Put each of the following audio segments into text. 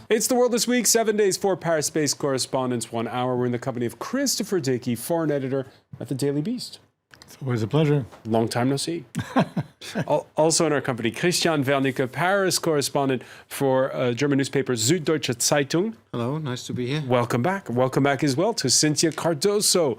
It's the World This Week, 7 days, 4 Paris-based correspondents, 1 hour. We're in the company of Christopher Dickey, foreign editor at the Daily Beast. It's always a pleasure. Long time no see. Also in our company, Christian Wernicke, Paris correspondent for German newspaper Süddeutsche Zeitung. Hello, nice to be here. Welcome back. Welcome back as well to Cynthia Cardoso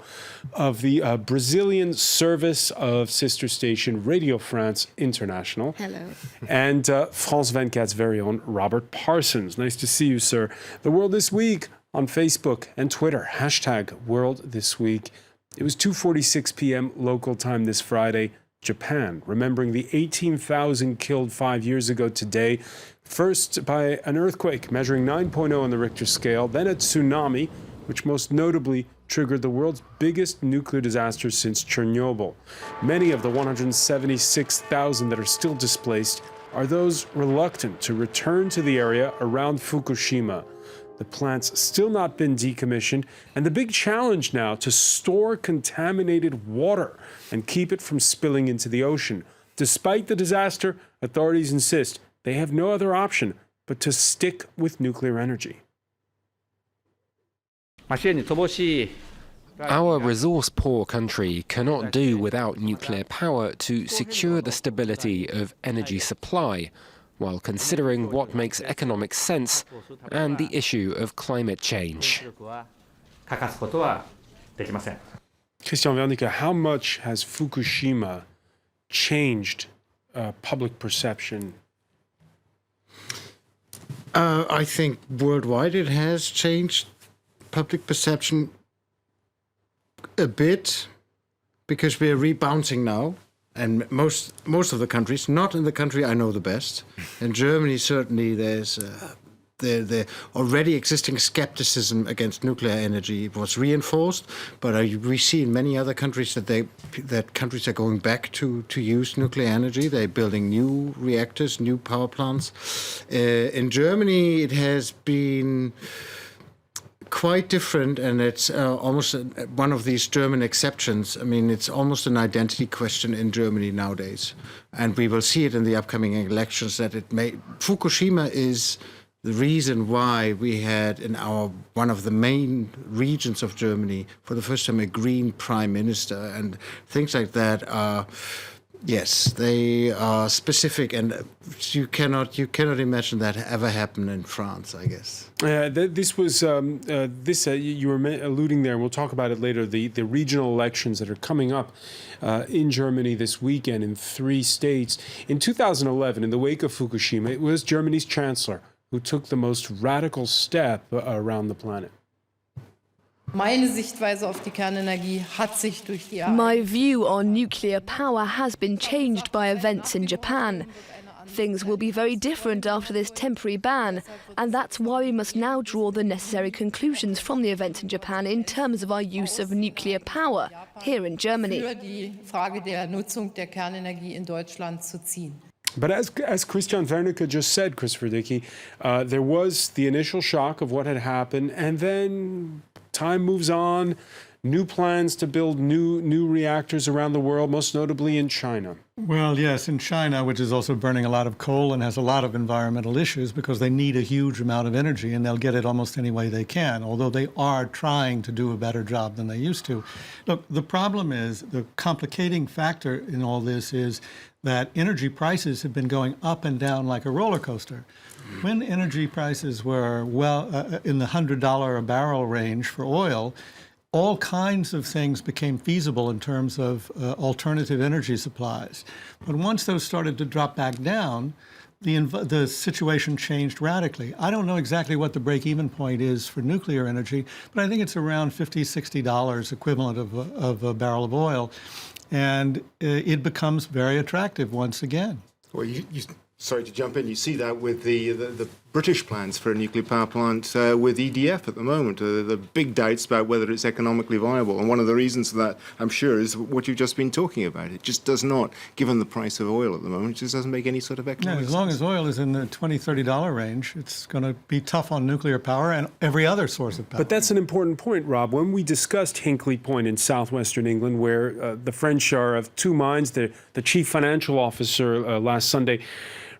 of the Brazilian service of sister station Radio France International. Hello. And France 24's very own Robert Parsons. Nice to see you, sir. The World This Week on Facebook and Twitter. Hashtag World This Week. It was 2:46 p.m. local time this Friday, Japan, remembering the 18,000 killed 5 years ago today, first by an earthquake measuring 9.0 on the Richter scale, then a tsunami, which most notably triggered the world's biggest nuclear disaster since Chernobyl. Many of the 176,000 that are still displaced are those reluctant to return to the area around Fukushima. The plant's still not been decommissioned, and the big challenge now to store contaminated water and keep it from spilling into the ocean. Despite the disaster, authorities insist they have no other option but to stick with nuclear energy. Our resource-poor country cannot do without nuclear power to secure the stability of energy supply, while considering what makes economic sense and the issue of climate change. Christian Wernicke, how much has Fukushima changed public perception? I think worldwide it has changed public perception a bit because we're rebounding now. And most of the countries, not in the country I know the best. In Germany, certainly, there's the already existing skepticism against nuclear energy was reinforced. But we see in many other countries that countries are going back to use nuclear energy. They're building new reactors, new power plants. In Germany, it has been quite different, and it's almost one of these German exceptions. I mean, it's almost an identity question in Germany nowadays, and we will see it in the upcoming elections that Fukushima is the reason why we had in one of the main regions of Germany for the first time a green prime minister, and things like that are. Yes, they are specific, and you cannot imagine that ever happen in France, I guess. This was you were alluding there, and we'll talk about it later. The regional elections that are coming up in Germany this weekend in 3 states. In 2011, in the wake of Fukushima, it was Germany's chancellor who took the most radical step around the planet. My view on nuclear power has been changed by events in Japan. Things will be very different after this temporary ban, and that's why we must now draw the necessary conclusions from the events in Japan in terms of our use of nuclear power here in Germany. But as Christian Wernicke just said, Christopher Dickey, there was the initial shock of what had happened, and then time moves on, new plans to build new reactors around the world, most notably in China. Well, yes, in China, which is also burning a lot of coal and has a lot of environmental issues because they need a huge amount of energy, and they'll get it almost any way they can, although they are trying to do a better job than they used to. Look, the problem is, the complicating factor in all this is that energy prices have been going up and down like a roller coaster. When energy prices were in the $100 a barrel range for oil, all kinds of things became feasible in terms of alternative energy supplies. But once those started to drop back down, the situation changed radically. I don't know exactly what the break-even point is for nuclear energy, but I think it's around $50, $60 equivalent of a barrel of oil. And it becomes very attractive once again. Well, sorry to jump in. You see that with the British plans for a nuclear power plant with EDF at the moment. The big doubts about whether it's economically viable. And one of the reasons for that, I'm sure, is what you've just been talking about. It just does not, given the price of oil at the moment, it just doesn't make any sort of economic sense. As long as oil is in the $20, $30 range, it's going to be tough on nuclear power and every other source of power. But that's an important point, Rob. When we discussed Hinkley Point in southwestern England, where the French are of two minds, the chief financial officer last Sunday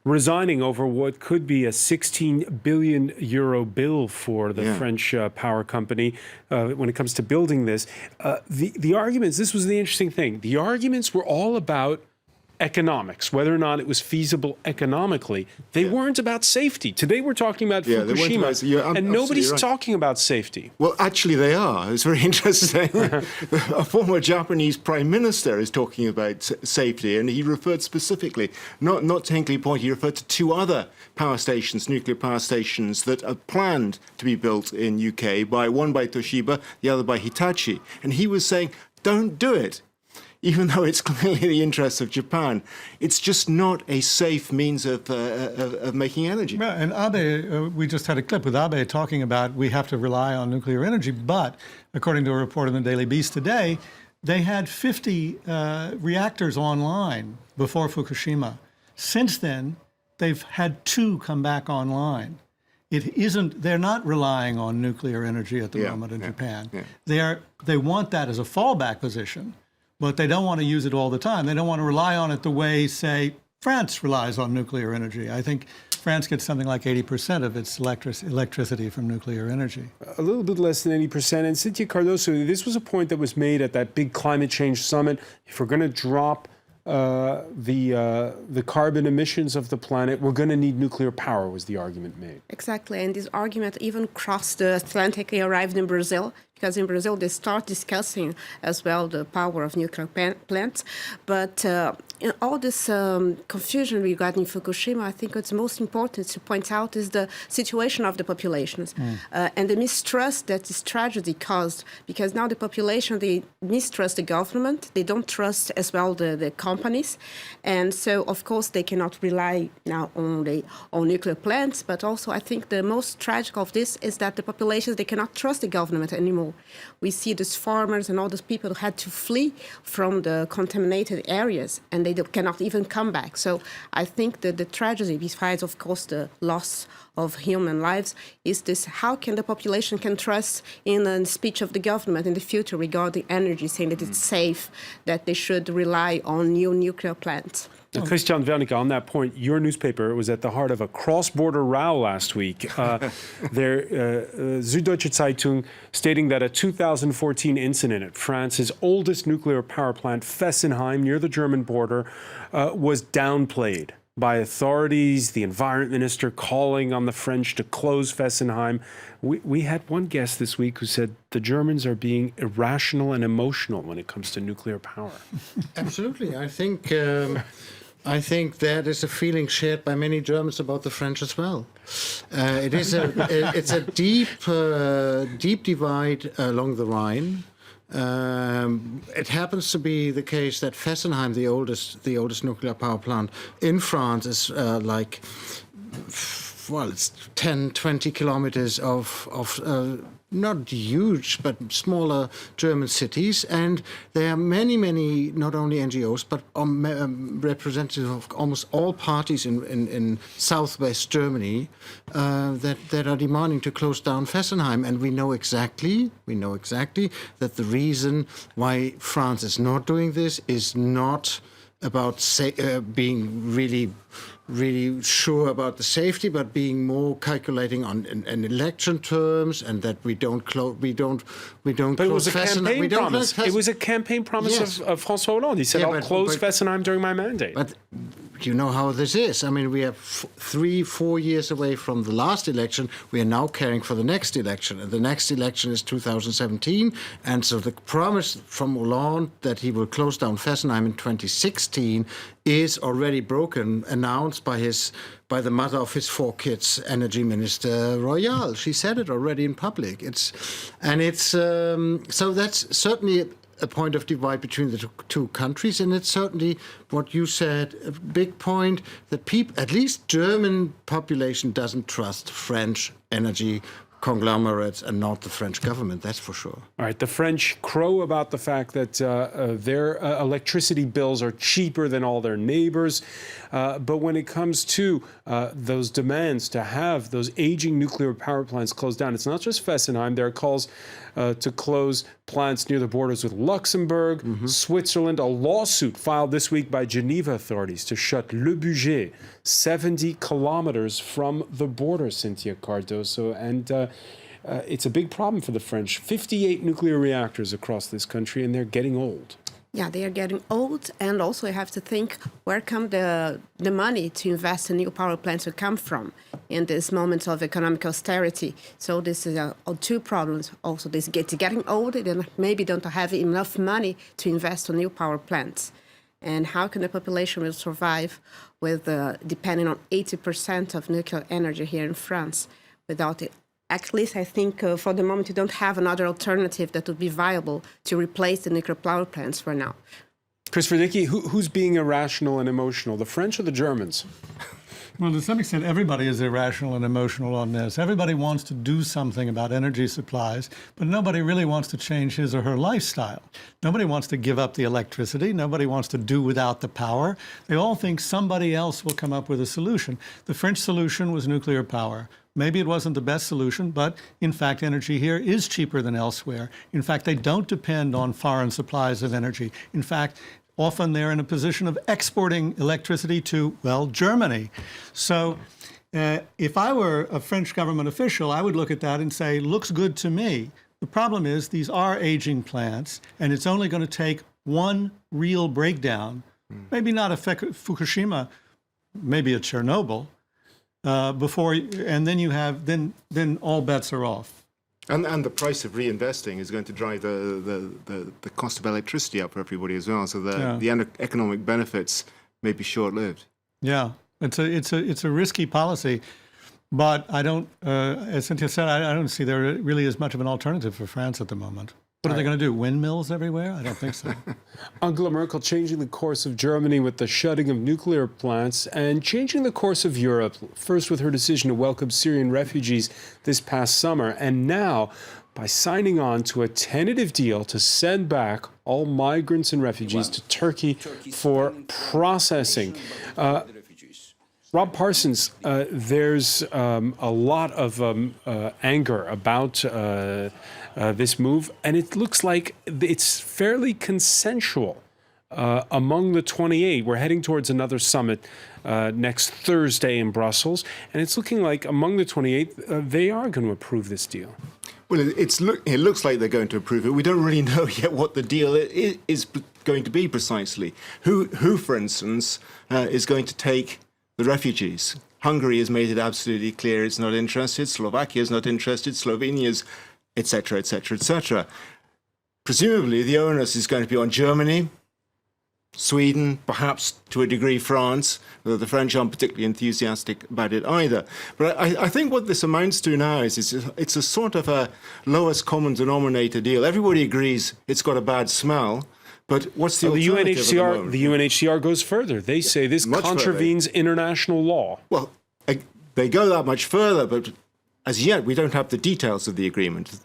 resigning over what could be a 16 billion euro bill for the French power company when it comes to building this. The arguments, this was the interesting thing, the arguments were all about economics, whether or not it was feasible economically. They weren't about safety. Today we're talking about Fukushima, and nobody's talking about safety. Well, actually they are. It's very interesting. A former Japanese prime minister is talking about safety, and he referred specifically, not to Hinkley Point, he referred to 2 other power stations, nuclear power stations, that are planned to be built in UK, one by Toshiba, the other by Hitachi. And he was saying, don't do it. Even though it's clearly the interests of Japan, it's just not a safe means of making energy. Yeah, and Abe, we just had a clip with Abe talking about we have to rely on nuclear energy, but according to a report in the Daily Beast today, they had 50 reactors online before Fukushima. Since then, they've had 2 come back online. They're not relying on nuclear energy at the moment in Japan. Yeah. They want that as a fallback position. But they don't want to use it all the time. They don't want to rely on it the way, say, France relies on nuclear energy. I think France gets something like 80% of its electricity from nuclear energy. A little bit less than 80%. And Cynthia Cardoso, this was a point that was made at that big climate change summit. If we're going to drop the carbon emissions of the planet, we're going to need nuclear power, was the argument made. Exactly, and this argument even crossed the Atlantic, arrived in Brazil, because in Brazil they start discussing as well the power of nuclear plants. But in all this confusion regarding Fukushima, I think what's most important to point out is the situation of the populations and the mistrust that this tragedy caused, because now the population, they mistrust the government, they don't trust as well the companies, and so of course they cannot rely now only on nuclear plants, but also I think the most tragic of this is that the populations, they cannot trust the government anymore. We see these farmers and all those people who had to flee from the contaminated areas, and they cannot even come back. So I think that the tragedy, besides of course the loss of human lives, is this: how can the population can trust in a speech of the government in the future regarding energy, saying that it's safe, that they should rely on new nuclear plants? Christian Wernicke, on that point, your newspaper was at the heart of a cross-border row last week. Süddeutsche Zeitung stating that a 2014 incident at France's oldest nuclear power plant, Fessenheim, near the German border, was downplayed by authorities, the environment minister calling on the French to close Fessenheim. We had one guest this week who said the Germans are being irrational and emotional when it comes to nuclear power. Absolutely. I think that is a feeling shared by many Germans about the French as well. It's a deep divide along the Rhine. It happens to be the case that Fessenheim, the oldest nuclear power plant in France, is it's 10, 20 kilometers of not huge, but smaller German cities. And there are many, not only NGOs, but representatives of almost all parties in southwest Germany that are demanding to close down Fessenheim. And we know exactly that the reason why France is not doing this is not about being really sure about the safety, but being more calculating on in election terms, and that we don't close. But it was a campaign promise. It was a campaign promise of François Hollande. He said, "I'll close Fessenheim during my mandate." But you know how this is. I mean, we are 3-4 years away from the last election. We are now caring for the next election, and the next election is 2017. And so the promise from Hollande that he will close down Fessenheim in 2016 is already broken, announced by the mother of his 4 kids, Energy Minister Royal. She said it already in public. So that's certainly a point of divide between the two countries, and it's certainly what you said, a big point that at least German population doesn't trust French energy conglomerates and not the French government, that's for sure. All right, the French crow about the fact that their electricity bills are cheaper than all their neighbors. But when it comes to those demands to have those aging nuclear power plants closed down, it's not just Fessenheim. There are calls to close plants near the borders with Luxembourg, Switzerland. A lawsuit filed this week by Geneva authorities to shut Le Bugey, 70 kilometers from the border, Cynthia Cardoso. And it's a big problem for the French. 58 nuclear reactors across this country, and they're getting old. Yeah, they are getting old, and also you have to think where come the money to invest in new power plants will come from in this moment of economic austerity. So this is two problems. Also, it's getting old, and maybe don't have enough money to invest in new power plants. And how can the population will survive with depending on 80% of nuclear energy here in France without it? At least I think for the moment you don't have another alternative that would be viable to replace the nuclear power plants for now. Christopher Dickey, who's being irrational and emotional, the French or the Germans? Well, to some extent, everybody is irrational and emotional on this. Everybody wants to do something about energy supplies, but nobody really wants to change his or her lifestyle. Nobody wants to give up the electricity. Nobody wants to do without the power. They all think somebody else will come up with a solution. The French solution was nuclear power. Maybe it wasn't the best solution, but in fact, energy here is cheaper than elsewhere. In fact, they don't depend on foreign supplies of energy. In fact, often they're in a position of exporting electricity to, well, Germany. So if I were a French government official, I would look at that and say, looks good to me. The problem is these are aging plants, and it's only going to take one real breakdown, maybe not a Fukushima, maybe a Chernobyl, and then you have then all bets are off. And the price of reinvesting is going to drive the cost of electricity up for everybody as well. So the economic benefits may be short-lived. Yeah, it's a risky policy, but I don't, as Cynthia said, I don't see there really is much of an alternative for France at the moment. What are they going to do? Windmills everywhere? I don't think so. Angela Merkel changing the course of Germany with the shutting of nuclear plants and changing the course of Europe, first with her decision to welcome Syrian refugees this past summer, and now by signing on to a tentative deal to send back all migrants and refugees to Turkey for processing. Rob Parsons, there's a lot of anger about this move, and it looks like it's fairly consensual among the 28. We're heading towards another summit next Thursday in Brussels, and it's looking like among the 28, they are going to approve this deal. Well, it looks like they're going to approve it. We don't really know yet what the deal is going to be precisely. Who, for instance, is going to take the refugees? Hungary has made it absolutely clear it's not interested. Slovakia is not interested. Slovenia's, etc., etc., etc. Presumably, the onus is going to be on Germany, Sweden, perhaps to a degree France, though the French aren't particularly enthusiastic about it either. But I think what this amounts to now is it's a sort of a lowest common denominator deal. Everybody agrees it's got a bad smell. But what's the alternative at the moment? The UNHCR goes further. They say this contravenes international law. Well, they go that much further, but as yet we don't have the details of the agreement.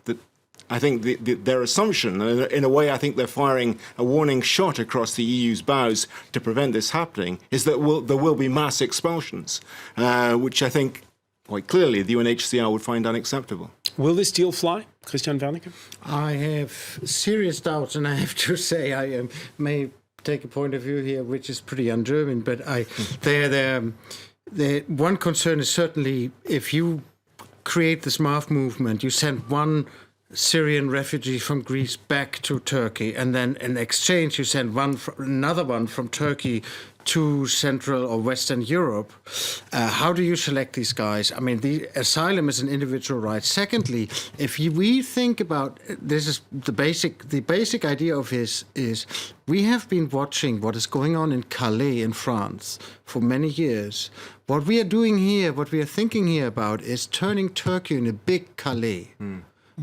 I think their assumption, in a way I think they're firing a warning shot across the EU's bows to prevent this happening, is that there will be mass expulsions, which I think quite clearly the UNHCR would find unacceptable. Will this deal fly? Christian Wernicke? I have serious doubts, and I have to say I may take a point of view here which is pretty un-German, but one concern is certainly if you create this MAF movement, you send one Syrian refugee from Greece back to Turkey, and then in exchange you send another one from Turkey to Central or Western Europe. How do you select these guys? I mean, the asylum is an individual right. Secondly, if we think about this, is the basic idea of this is we have been watching what is going on in Calais in France for many years. What we are doing here, what we are thinking here about, is turning Turkey into a big Calais.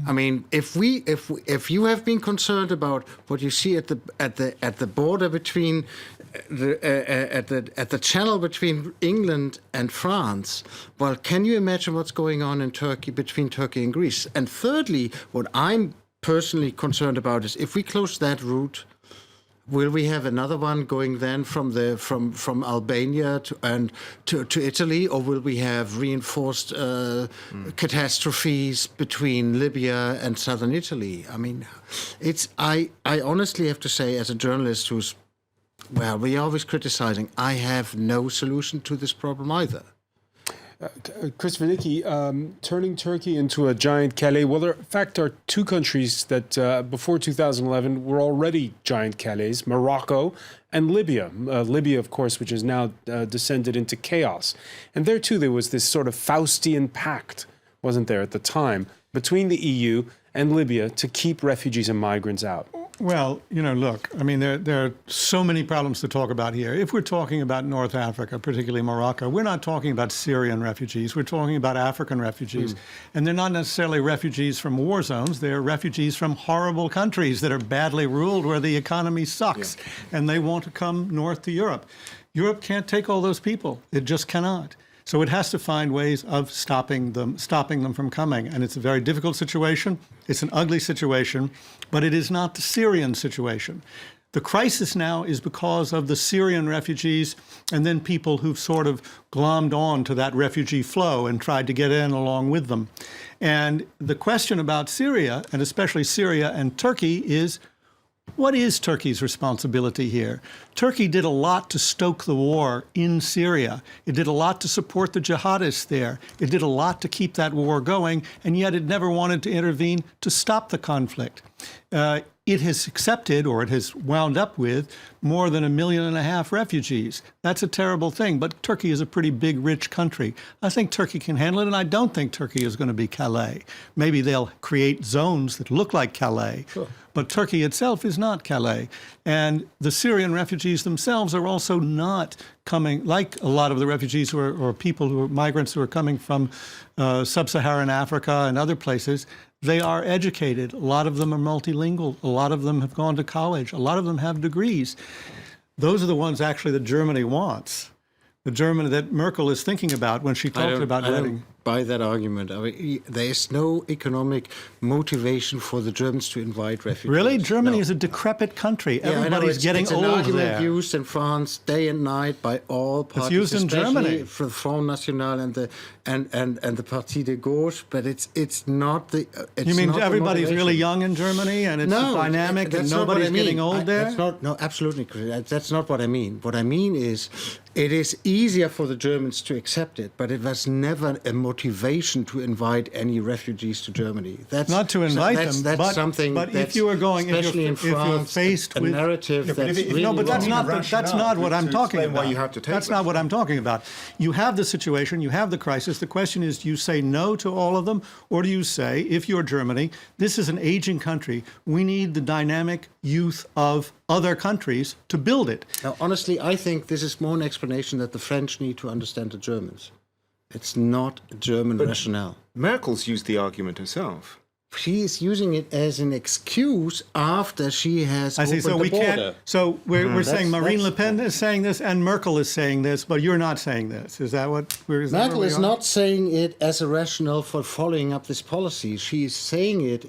I mean, if you have been concerned about what you see at the border between at the channel between England and France, well, can you imagine what's going on in Turkey between Turkey and Greece? And thirdly, what I'm personally concerned about is if we close that route, will we have another one going then from Albania to Italy, or will we have reinforced catastrophes between Libya and southern Italy? I mean, I honestly have to say, as a journalist who's, well, we're always criticizing, I have no solution to this problem either. Chris Wernicke, turning Turkey into a giant Calais. Well, there, in fact, there are two countries that before 2011 were already giant Calais, Morocco and Libya. Libya, of course, which has now descended into chaos. And there, too, there was this sort of Faustian pact, wasn't there, at the time, between the EU and Libya to keep refugees and migrants out. Well, you know, look, I mean, there are so many problems to talk about here. If we're talking about North Africa, particularly Morocco, we're not talking about Syrian refugees. We're talking about African refugees. And they're not necessarily refugees from war zones. They're refugees from horrible countries that are badly ruled, where the economy sucks. And they want to come north to Europe. Europe can't take all those people. It just cannot. So it has to find ways of stopping them from coming. And it's a very difficult situation. It's an ugly situation, but it is not the Syrian situation. The crisis now is because of the Syrian refugees and then people who've sort of glommed on to that refugee flow and tried to get in along with them. And the question about Syria, and especially Syria and Turkey, is, what is Turkey's responsibility here? Turkey did a lot to stoke the war in Syria. It did a lot to support the jihadists there. It did a lot to keep that war going, and yet it never wanted to intervene to stop the conflict. It has accepted, or it has wound up with, more than 1.5 million refugees. That's a terrible thing, but Turkey is a pretty big, rich country. I think Turkey can handle it, and I don't think Turkey is going to be Calais. Maybe they'll create zones that look like Calais, but Turkey itself is not Calais. And the Syrian refugees themselves are also not coming, like a lot of the refugees or people who are migrants who are coming from sub-Saharan Africa and other places. They are educated. A lot of them are multilingual. A lot of them have gone to college. A lot of them have degrees. Those are the ones actually that Germany wants. The Germany that Merkel is thinking about when she talked about letting. Buy that argument. I mean, there is no economic motivation for the Germans to invite refugees. Really? Germany is a decrepit country. Everybody's getting old there. It's an argument used in France day and night by all parties. It's used in Germany. For the Front National and the Parti de Gauche, but it's not the. You mean everybody's really young in Germany and it's dynamic and nobody's getting old there? No, absolutely. That's not what I mean. What I mean is, it is easier for the Germans to accept it, but it was never a motivation to invite any refugees to Germany. That's not to invite them. That's something. But if you are going, especially in France, if you're faced with a narrative that's really no, but that's wrong. not what I'm talking about. Why you have to take that's not what I'm talking about. You have the situation, you have the crisis. The question is, do you say no to all of them, or do you say, if you're Germany, this is an aging country, we need the dynamic youth of other countries to build it? Now, honestly, I think this is more an explanation that the French need to understand the Germans. It's not a German rationale. Merkel's used the argument herself. She is using it as an excuse after she has opened so we the border. can't. So we're saying Marine Le Pen is saying this and Merkel is saying this, but you're not saying this. Is that what we're? Merkel is not saying it as a rationale for following up this policy. She is saying it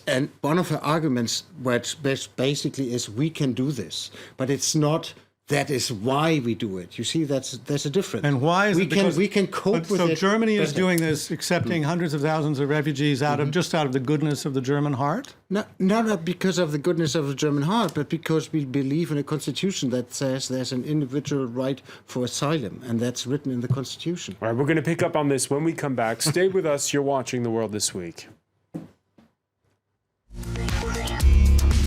and one of her arguments, which basically is, we can do this, but it's not. That is why we do it. You see, there's a difference. And why is it? We can cope with it. So Germany is doing this, accepting hundreds of thousands of refugees out of the goodness of the German heart? Not because of the goodness of the German heart, but because we believe in a constitution that says there's an individual right for asylum, and that's written in the constitution. All right, we're going to pick up on this when we come back. Stay with us. You're watching The World This Week.